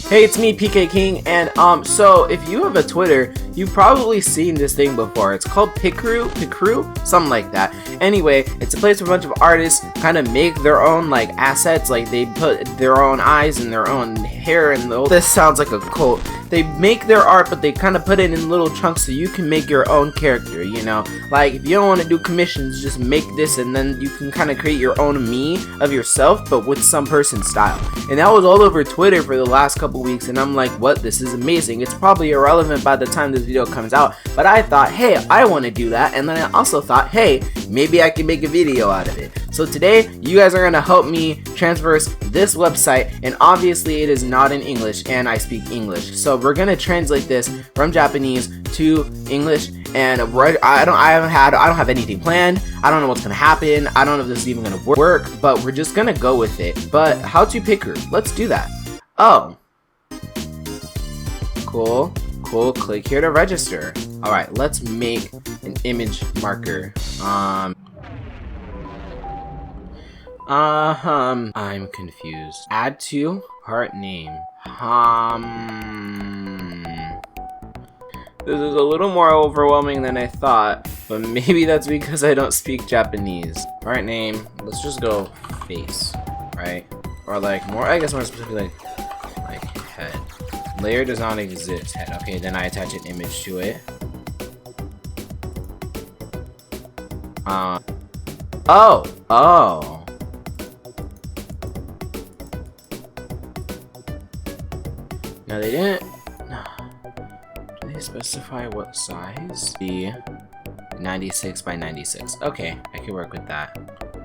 Hey, it's me, PK King, and so if you have a Twitter, you've probably seen this thing before. It's called Picrew, something like that. Anyway, it's a place where a bunch of artists kind of make their own like assets, like they put their own eyes and their own hair and this sounds like a cult. They make their art, but they kind of put it in little chunks so you can make your own character, you know? Like, if you don't want to do commissions, just make this and then you can kind of create your own me of yourself, but with some person's style. And that was all over Twitter for the last couple weeks, and I'm like, what? This is amazing. It's probably irrelevant by the time this video comes out, but I thought, hey, I want to do that, and then I also thought, hey, maybe I can make a video out of it. So today, you guys are going to help me transverse this website, and obviously it is not in English, and I speak English. So we're going to translate this from Japanese to English, and I don't have anything planned. I don't know what's going to happen. I don't know if this is even going to work, but we're just going to go with it. But how to Picrew? Let's do that. Oh. Cool. Click here to register. Alright, let's make an image marker. I'm confused. Add to part name. This is a little more overwhelming than I thought, but maybe that's because I don't speak Japanese. Part name, let's just go face, right? Or like more, I guess more specifically like head. Layer does not exist, head. Okay, then I attach an image to it. Oh. Now they didn't. Do they specify what size? The 96 by 96. Okay, I can work with that.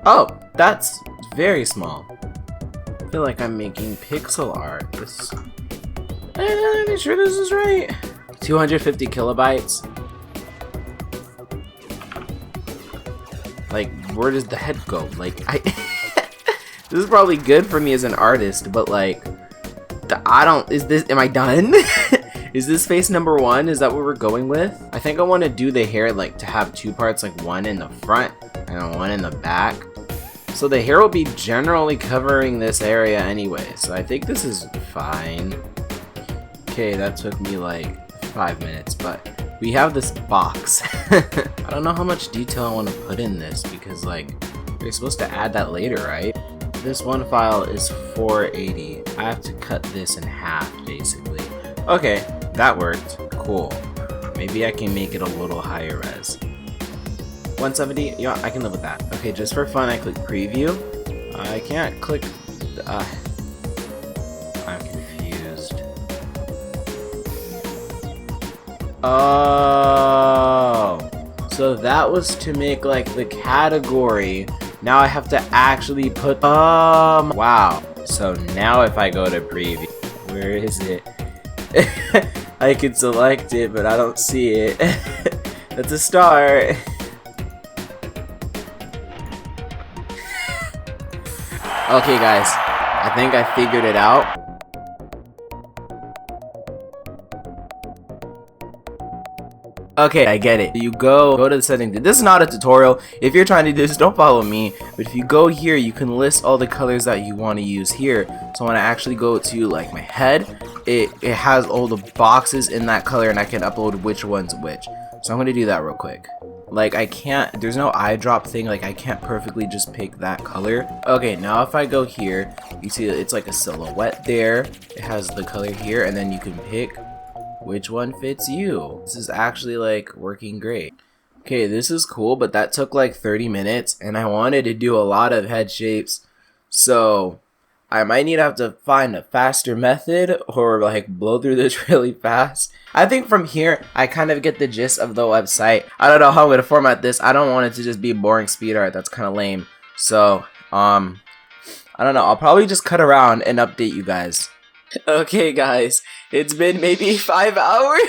Oh, that's very small. I feel like I'm making pixel art. I'm sure this is right. 250 kilobytes. Like, where does the head go? Like, this is probably good for me as an artist, but like, am I done? Is this face number one? Is that what we're going with? I think I want to do the hair like to have two parts, like one in the front and one in the back. So the hair will be generally covering this area anyway, so I think this is fine. Okay, that took me like 5 minutes, but we have this box. I don't know how much detail I want to put in this because like you're supposed to add that later, right? This one file is 480. I have to cut this in half basically. Okay, that worked. Cool. Maybe I can make it a little higher res. 170? Yeah, I can live with that. Okay, just for fun I click preview. I can't click I'm confused. Oh, so that was to make like the category. Now I have to actually put wow. So now if I go to preview, where is it? I can select it, but I don't see it. That's a start. Okay guys, I think I figured it out. Okay, I get it. You go to the settings. This is not a tutorial. If you're trying to do this, don't follow me. But if you go here, you can list all the colors that you want to use here. So when I actually go to like my head, it has all the boxes in that color and I can upload which one's which. So I'm going to do that real quick. Like I can't, there's no eyedrop thing, like I can't perfectly just pick that color. Okay, now if I go here, you see it's like a silhouette there. It has the color here and then you can pick which one fits you. This is actually like working great. Okay, this is cool, but that took like 30 minutes and I wanted to do a lot of head shapes. So I might have to find a faster method or like blow through this really fast. I think from here, I kind of get the gist of the website. I don't know how I'm going to format this. I don't want it to just be boring speed art. That's kind of lame. So, I don't know. I'll probably just cut around and update you guys. Okay, guys. It's been maybe 5 hours.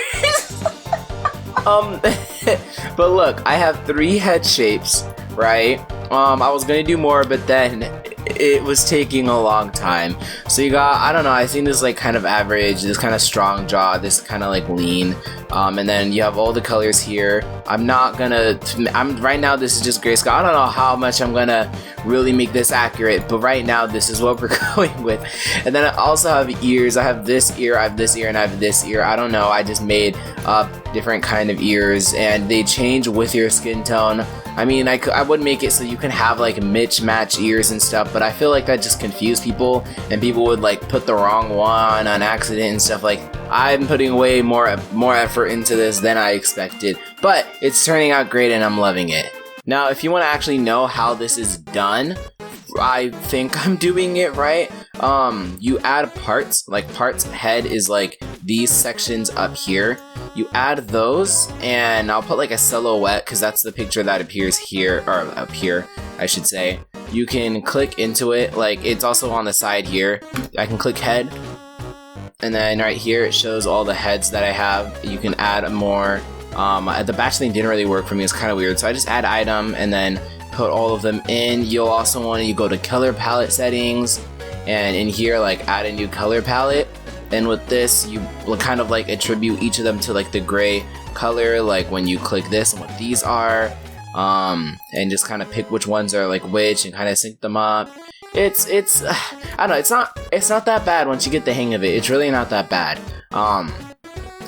But look, I have 3 head shapes, right? I was gonna do more, but then it was taking a long time. So you got, I don't know, I think this is like kind of average, this kind of strong jaw, this kind of like lean, and then you have all the colors here. I'm right now this is just grayscale. I don't know how much I'm gonna really make this accurate, but right now this is what we're going with. And then I also have ears. I have this ear, I have this ear, and I have this ear. I don't know, I just made up different kind of ears, and they change with your skin tone. I mean, I would make it so you can have like match ears and stuff, but I feel like that just confused people, and people would like put the wrong one on accident and stuff. Like, I'm putting way more effort into this than I expected, but it's turning out great and I'm loving it. Now, if you want to actually know how this is done, I think I'm doing it right. You add parts, like parts head is like these sections up here. You add those, and I'll put like a silhouette because that's the picture that appears here, or up here, I should say. You can click into it, like it's also on the side here. I can click head, and then right here it shows all the heads that I have. You can add more. The batch thing didn't really work for me, it's kind of weird, so I just add item and then put all of them in. You'll also want to go to color palette settings, and in here like add a new color palette. And with this, you will kind of like attribute each of them to like the gray color, like when you click this and what these are, and just kind of pick which ones are like which and kind of sync them up. It's I don't know, it's not that bad once you get the hang of it. It's really not that bad.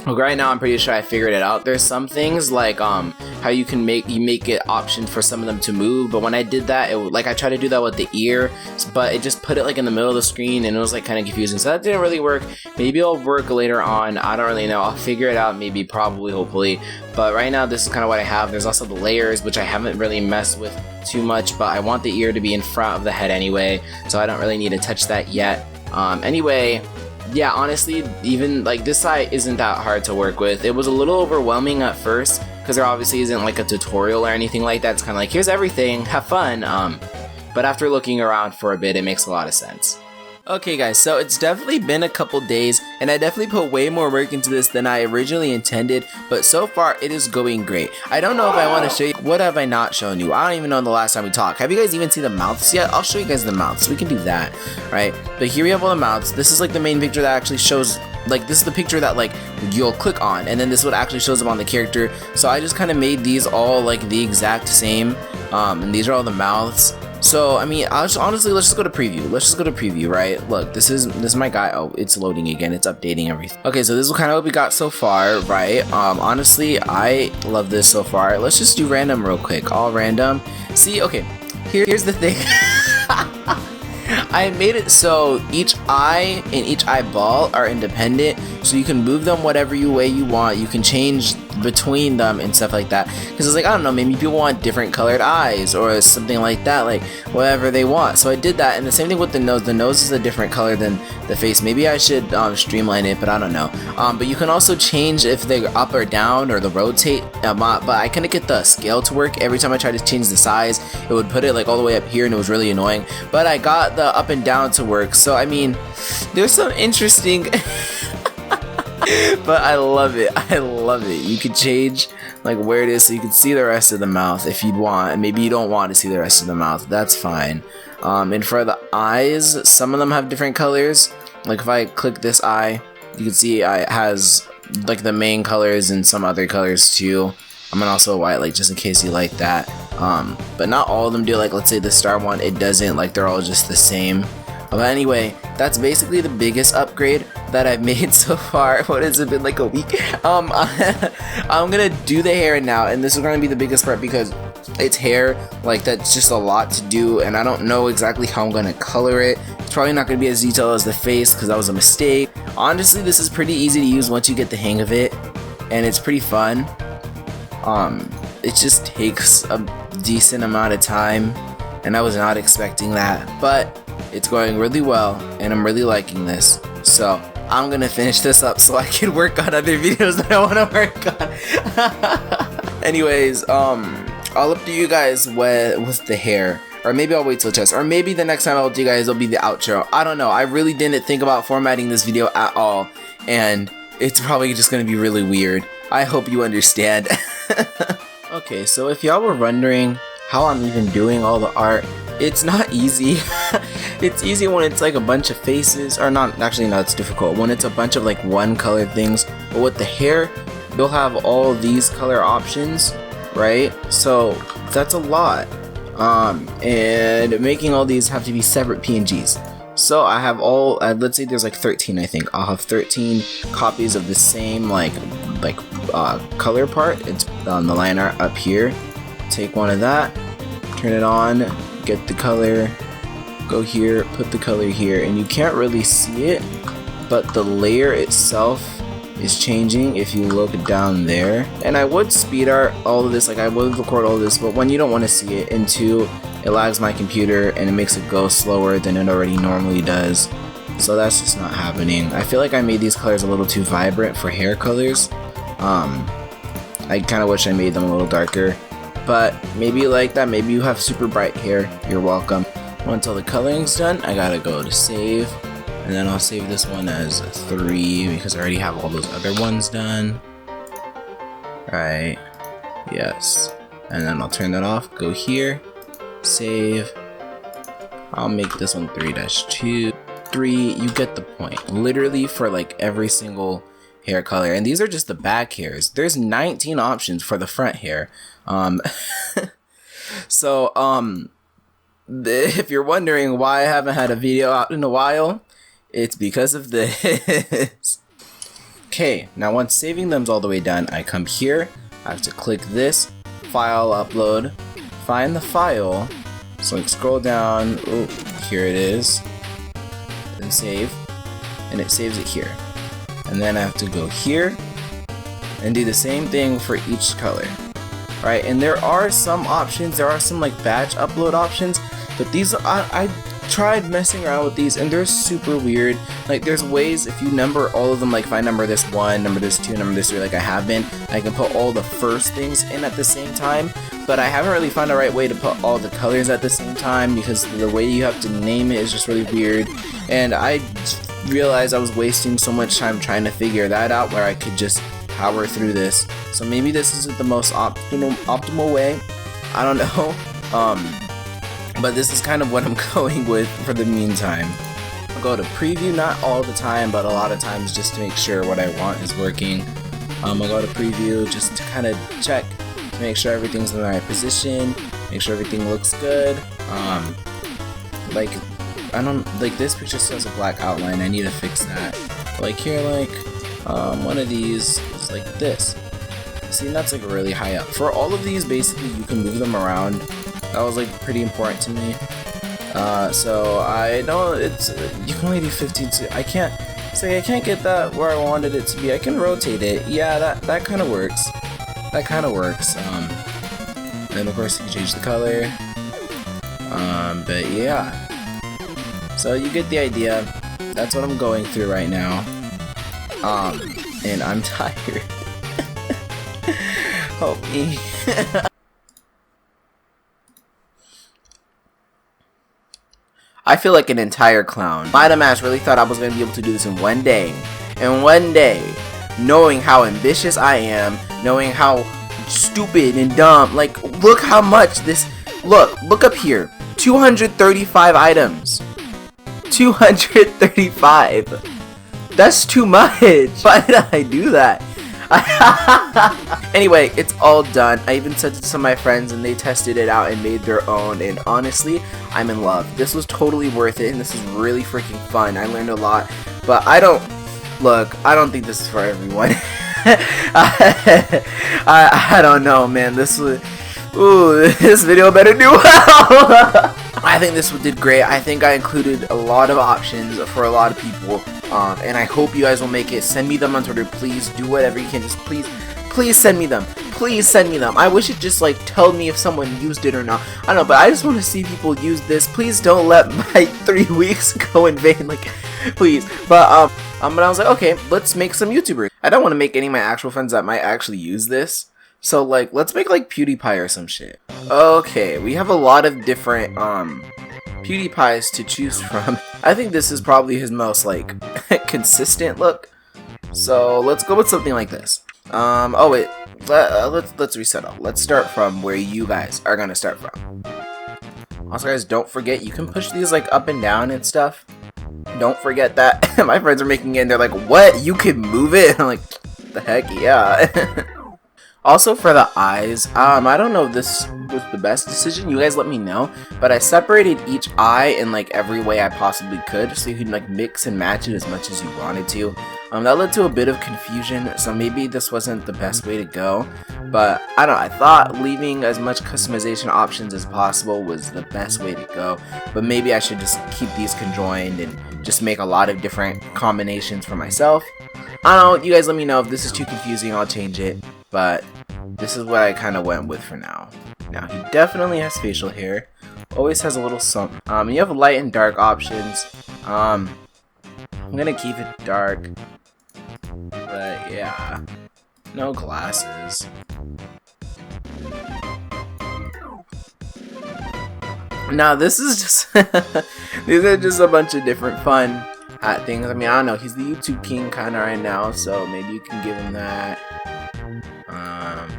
Right now I'm pretty sure I figured it out. There's some things like how you can make it option for some of them to move, but when I did that, I tried to do that with the ear, but it just put it like in the middle of the screen and it was like kind of confusing, so that didn't really work. Maybe it'll work later on, I don't really know. I'll figure it out, maybe, probably, hopefully, but right now this is kind of what I have. There's also the layers, which I haven't really messed with too much, but I want the ear to be in front of the head anyway, so I don't really need to touch that yet. Anyway, yeah, honestly, even like this side isn't that hard to work with. It was a little overwhelming at first because there obviously isn't like a tutorial or anything like that. It's kind of like, here's everything, have fun. But after looking around for a bit, it makes a lot of sense. Okay guys, so it's definitely been a couple days, and I definitely put way more work into this than I originally intended, but so far it is going great. I don't know if I want to show you, what have I not shown you? I don't even know the last time we talked. Have you guys even seen the mouths yet? I'll show you guys the mouths, we can do that, right? But here we have all the mouths. This is like the main picture that actually shows, like this is the picture that like you'll click on, and then this is what actually shows up on the character. So I just kind of made these all like the exact same, and these are all the mouths. So, I mean, honestly, let's just go to preview. Let's just go to preview, right? Look, this is my guy. Oh, it's loading again. It's updating everything. Okay, so this is kind of what we got so far, right? Honestly, I love this so far. Let's just do random real quick. All random. See, okay, here's the thing. I made it so each eye and each eyeball are independent, so you can move them whatever way you want. You can change between them and stuff like that, because it's like, I don't know, maybe people want different colored eyes or something like that, like whatever they want. So I did that, and the same thing with the nose. The nose is a different color than the face. Maybe I should streamline it, but I don't know. But you can also change if they're up or down or the rotate, but I couldn't get the scale to work. Every time I tried to change the size, it would put it like all the way up here, and it was really annoying. But I got the up and down to work, so I mean, there's some interesting but I love it. I love it. You can change like where it is so you can see the rest of the mouth if you'd want, and maybe you don't want to see the rest of the mouth. That's fine. And for the eyes, some of them have different colors. Like if I click this eye, you can see it has like the main colors and some other colors too. I'm gonna also white, like just in case you like that. But not all of them do. Like let's say the star one, it doesn't. Like they're all just the same. But anyway, that's basically the biggest upgrade that I've made so far. What has it been, like a week? I'm gonna do the hair now, and this is gonna be the biggest part because it's hair. Like that's just a lot to do, and I don't know exactly how I'm gonna color it. It's probably not gonna be as detailed as the face because that was a mistake. Honestly, this is pretty easy to use once you get the hang of it, and it's pretty fun. It just takes a decent amount of time, and I was not expecting that, but it's going really well, and I'm really liking this. So I'm gonna finish this up so I can work on other videos that I want to work on. Anyways, I'll update you guys with the hair, or maybe I'll wait till test, or maybe the next time I'll do you guys it'll be the outro. I don't know. I really didn't think about formatting this video at all, and it's probably just gonna be really weird. I hope you understand. Okay, so if y'all were wondering how I'm even doing all the art. It's not easy. It's easy when it's like a bunch of faces, or not, actually no, it's difficult when it's a bunch of like one color things, but with the hair, you'll have all these color options, right? So that's a lot. And making all these have to be separate PNGs. So I have all, let's say there's like 13, I think. I'll have 13 copies of the same color part. It's on the line art up here. Take one of that, turn it on, get the color, go here, put the color here, and you can't really see it, but the layer itself is changing if you look down there. And I would speed art all of this, like I would record all of this, but when you don't want to see it, and two, it lags my computer and it makes it go slower than it already normally does, so that's just not happening. I feel like I made these colors a little too vibrant for hair colors. I kind of wish I made them a little darker, but maybe you like that. Maybe you have super bright hair, you're welcome. Once all the coloring's done, I gotta go to save, and then I'll save this one as 3 because I already have all those other ones done. Right, yes, and then I'll turn that off, go here, save. I'll make this one 3-2. 3, you get the point. Literally for like every single hair color, and these are just the back hairs. There's 19 options for the front hair. So if you're wondering why I haven't had a video out in a while, it's because of this. Okay, now once saving them's all the way done, I come here, I have to click this, file upload, find the file, so like scroll down, oh, here it is, and save, and it saves it here. And then I have to go here and do the same thing for each color. Right, and there are some options, there are some like batch upload options, but these I tried messing around with these and they're super weird. Like there's ways, if you number all of them, like if I number this 1, number this 2, number this 3 like I have been, I can put all the first things in at the same time, but I haven't really found the right way to put all the colors at the same time because the way you have to name it is just really weird, and I realized I was wasting so much time trying to figure that out where I could just power through this. So maybe this isn't the most optimal way, I don't know, but this is kind of what I'm going with for the meantime. I'll go to preview, not all the time, but a lot of times just to make sure what I want is working. I'll go to preview just to kind of check to make sure everything's in the right position, make sure everything looks good. Like I don't, like this picture still has a black outline, I need to fix that. Like here, like one of these is like this. See, that's like really high up. For all of these, basically you can move them around. That was like pretty important to me. So I know it's, you can only do 15, so I can't say I can't get that where I wanted it to be. I can rotate it. Yeah, that kind of works. That kind of works. Then of course you can change the color. But yeah. So you get the idea. That's what I'm going through right now. And I'm tired. Help me. I feel like an entire clown. My dumbass really thought I was going to be able to do this in one day. And one day, knowing how ambitious I am, knowing how stupid and dumb, like, look how much this, look up here. 235 items. 235. That's too much. Why did I do that? Anyway, it's all done. I even sent it to some of my friends and they tested it out and made their own, and honestly, I'm in love. This was totally worth it and this is really freaking fun. I learned a lot, but I don't think this is for everyone. I don't know, man. This video better do well. I think this one did great. I think I included a lot of options for a lot of people, and I hope you guys will make it. Send me them on Twitter, please. Do whatever you can. Just please send me them. Please send me them. I wish it just like told me if someone used it or not. I don't know, but I just want to see people use this. Please don't let my 3 weeks go in vain. Like, please. But I was like, okay, let's make some YouTubers. I don't want to make any of my actual friends that might actually use this. So like, let's make like PewDiePie or some shit. Okay, we have a lot of different PewDiePies to choose from. I think this is probably his most like consistent look. So let's go with something like this. Oh wait, let's reset up. Let's start from where you guys are gonna start from. Also, guys, don't forget you can push these like up and down and stuff. Don't forget that. My friends are making it and they're like, what? You can move it? And I'm like, the heck, yeah. Also, for the eyes, I don't know if this was the best decision. You guys let me know. But I separated each eye in like every way I possibly could, so you can like mix and match it as much as you wanted to. That led to a bit of confusion, so maybe this wasn't the best way to go. But I don't know, I thought leaving as much customization options as possible was the best way to go. But maybe I should just keep these conjoined and just make a lot of different combinations for myself. I don't know, you guys let me know if this is too confusing, I'll change it. But this is what I kind of went with for now. Now, he definitely has facial hair. Always has a little something. You have light and dark options. I'm gonna keep it dark. But yeah, no glasses. Now this is just these are just a bunch of different fun hat things. I mean, I don't know, he's the YouTube king kind of right now, so maybe you can give him that.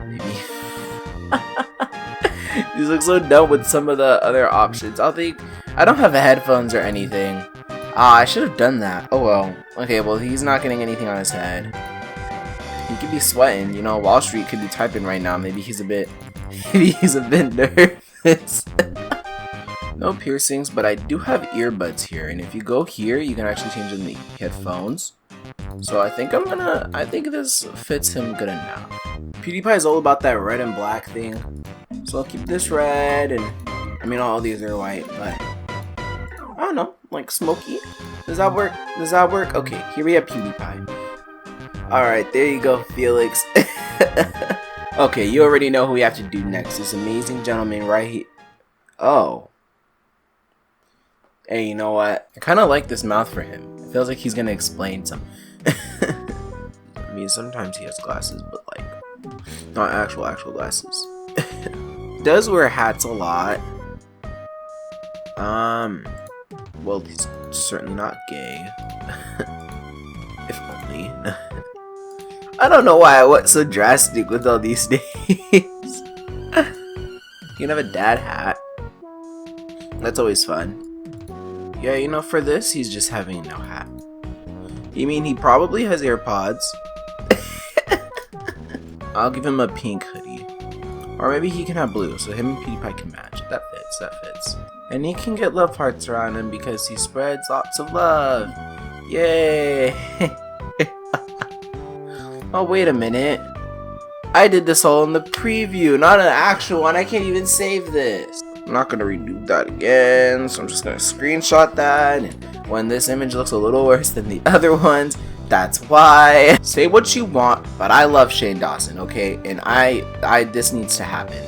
Maybe these look so dumb with some of the other options. I don't have headphones or anything. I should have done that. Oh well. Okay, well, he's not getting anything on his head. He could be sweating, you know, Wall Street could be typing right now. Maybe he's a bit nervous. No piercings, but I do have earbuds here, and if you go here, you can actually change in the headphones. So I think this fits him good enough. PewDiePie is all about that red and black thing. So I'll keep this red, and I mean all these are white, but I don't know, like smoky. Does that work? Does that work? Okay, here we have PewDiePie. Alright, there you go, Felix. Okay, you already know who we have to do next. This amazing gentleman right here. Oh. Hey, you know what? I kind of like this mouth for him. It feels like he's gonna explain something. I mean, sometimes he has glasses, but like, not actual glasses. Does wear hats a lot. Well, he's certainly not gay. If only. I don't know why I went so drastic with all these names. You can have a dad hat. That's always fun. Yeah, you know, for this, he's just having no hat. You mean he probably has AirPods? I'll give him a pink hoodie. Or maybe he can have blue, so him and PewDiePie can match. That fits, that fits. And he can get love hearts around him because he spreads lots of love. Yay! Oh, wait a minute. I did this all in the preview, not an actual one. I can't even save this. I'm not gonna redo that again, so I'm just gonna screenshot that. And when this image looks a little worse than the other ones, that's why. Say what you want, but I love Shane Dawson, okay? And this needs to happen.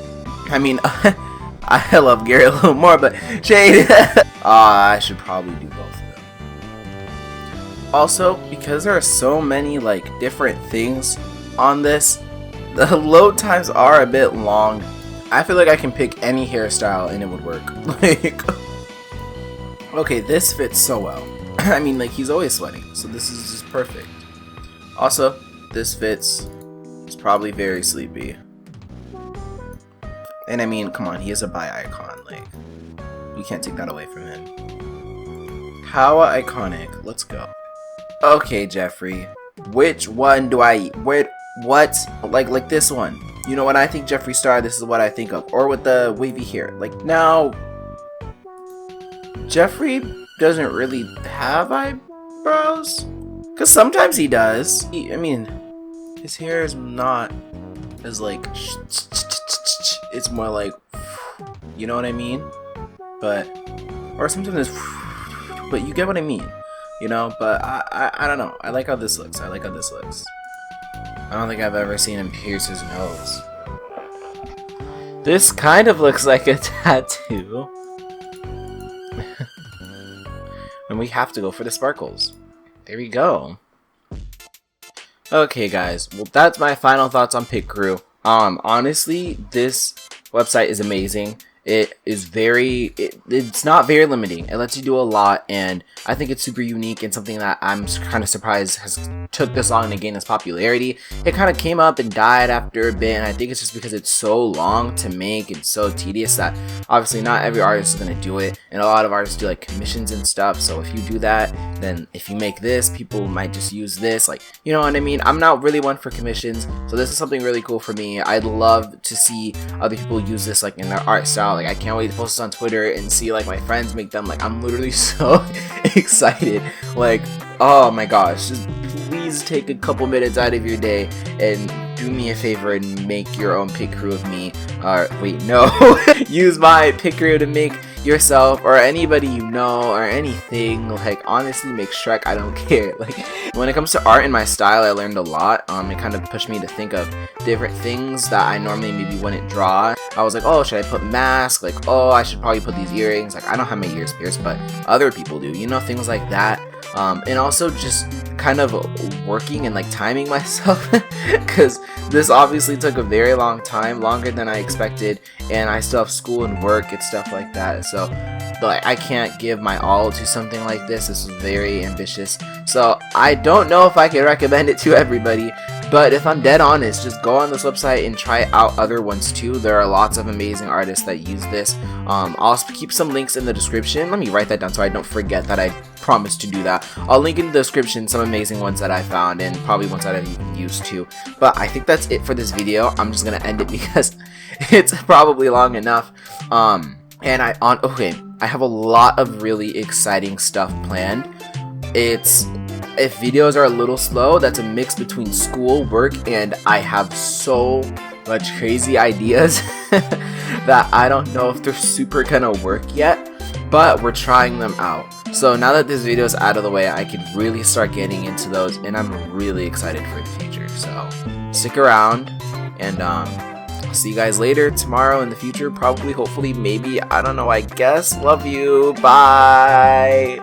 I mean, I love Gary a little more, but Shane, I should probably do both of them. Also, because there are so many like different things on this, the load times are a bit long. I feel like I can pick any hairstyle and it would work. Like, okay, this fits so well. I mean, like, he's always sweating, so this is just perfect. Also, this fits. It's probably very sleepy. And I mean, come on, he is a bi icon. Like, you can't take that away from him. How iconic. Let's go. Okay, Jeffrey. Which one do I eat? What? Like this one. You know, when I think Jeffree Star, this is what I think of. Or with the wavy hair. Like, now, Jeffrey doesn't really have eyebrows. Because sometimes he does. I mean, his hair is not as like, it's more like, you know what I mean? But, or sometimes it's, but you get what I mean. You know, but I don't know. I like how this looks. I like how this looks. I don't think I've ever seen him pierce his nose. This kind of looks like a tattoo. And we have to go for the sparkles. There we go. Okay, guys. Well, that's my final thoughts on Picrew. Honestly, this website is amazing. It's not very limiting. It lets you do a lot, and I think it's super unique and something that I'm kind of surprised has took this long to gain this popularity. It kind of came up and died after a bit, and I think it's just because it's so long to make and so tedious that obviously not every artist is going to do it, and a lot of artists do like commissions and stuff. So if you do that, then if you make this, people might just use this, like, you know what I mean? I'm not really one for commissions, so this is something really cool for me. I'd love to see other people use this like in their art style. Like, I can't wait to post this on Twitter and see like my friends make them. Like, I'm literally so excited. Like, oh my gosh, just please take a couple minutes out of your day and do me a favor and make your own Picrew of me. Wait, no. Use my Picrew to make yourself or anybody you know or anything. Like, honestly, make Shrek. I don't care. Like, when it comes to art and my style, I learned a lot. It kind of pushed me to think of different things that I normally maybe wouldn't draw. I was like, oh, should I put mask? Like, oh, I should probably put these earrings. Like, I don't have my ears pierced, but other people do, you know, things like that. And also just kind of working and like timing myself, because this obviously took a very long time, longer than I expected, and I still have school and work and stuff like that. So like, I can't give my all to something like this. This is very ambitious, so I don't know if I can recommend it to everybody. But if I'm dead honest, just go on this website and try out other ones too. There are lots of amazing artists that use this. I'll keep some links in the description. Let me write that down so I don't forget that I promised to do that. I'll link in the description some amazing ones that I found, and probably ones that I've even used too. But I think that's it for this video. I'm just gonna end it because it's probably long enough. And I have a lot of really exciting stuff planned. If videos are a little slow, that's a mix between school, work, and I have so much crazy ideas that I don't know if they're super gonna work yet, but we're trying them out. So now that this video is out of the way, I can really start getting into those, and I'm really excited for the future. So stick around, and I'll see you guys later, tomorrow, in the future, probably, hopefully, maybe, I don't know, I guess. Love you, bye!